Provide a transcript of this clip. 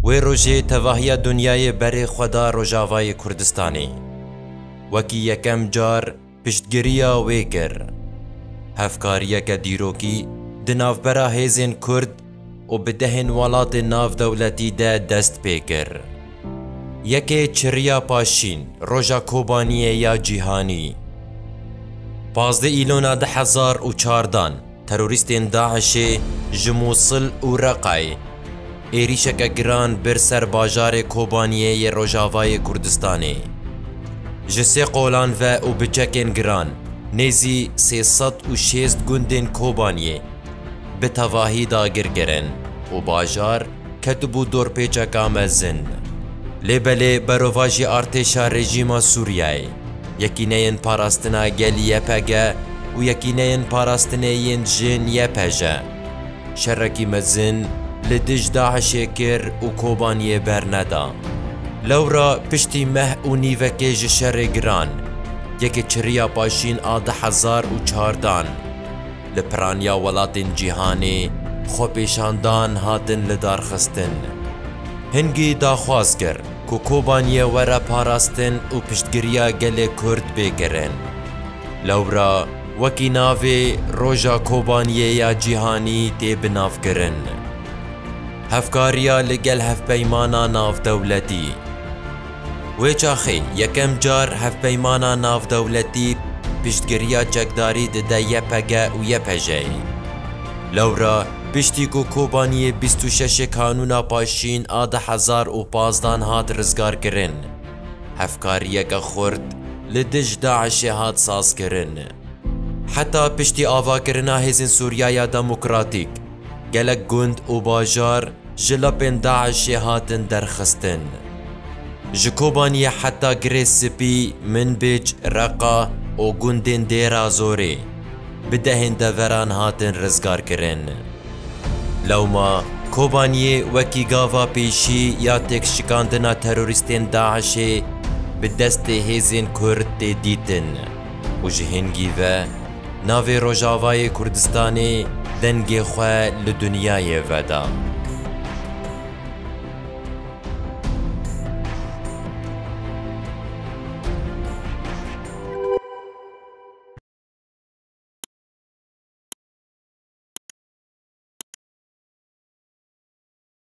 وی روژه تواهی دنیای بر خدا روژاوای کردستانی وکی یکم جار پشتگیریا وی کر هفکاریه که دیروکی دنافبرا هیزین کرد و بدهن ولات ناف دولتی ده دست پیکر یکی چریا پاشین روژا کوبانیه یا جیهانی 15 ایلونا 2014 تروریستین داعش جموصل و رقای ایریشک گران بر سر باجار کوبانیه روژاوای کردستانی جسی قولان و بچکن گران نیزی 306 گوندین کوبانیه به تواهی داگر گرن و باجار کتبو دور پیچکا مزن لیبلی برواجی ارتشا رژیما سوریای یکی نین پاراستنا گلیه پگه و یکی نین پاراستنین جن یه پجه شرکی مزن لدج داعش کر و کوبانیه برندا لورا پشتی مه و نیوکه جشر گران یکی چریا پاشین 2014 لپرانیا ولاتین جیهانی خو پیشاندان هاتن لدار خستن هنگی داخواز کر که کوبانیه ورا پاراستن و پشتگیریا گل کرد بگرن لورا وکی ناوی روژا کوبانیه یا جیهانی تی بناف کرن هفکاریا لگل هف پیمانا ناف دولتی ویچاخی یکم جار هف پیمانا ناف دولتی پشتگیریا چکداری ده یه پگه و یه پجه لورا پشتی کو کوبانیه 26 کانونا پاشین 2015 هات رزگار کرن هفکاریه که خورد لدج داعش هات ساز کرن حتی پشتی آوا کرنا هزین سوریای دموکراتیک گلک گند و باجار جلپن داعش هاتن درخستن جکوبانیه حتی گریس سپی منبج رقا و گندن دیرا زوری بدهن دوران هاتن رزگار کرن لوما کوبانیه وکی گاوا پیشی یا تک شکاندنا تروریستین داعش به دست هیزین کرد دیتن و جهنگی و ناوی روژاوای کردستانی دنگی خواه لدنیای ودا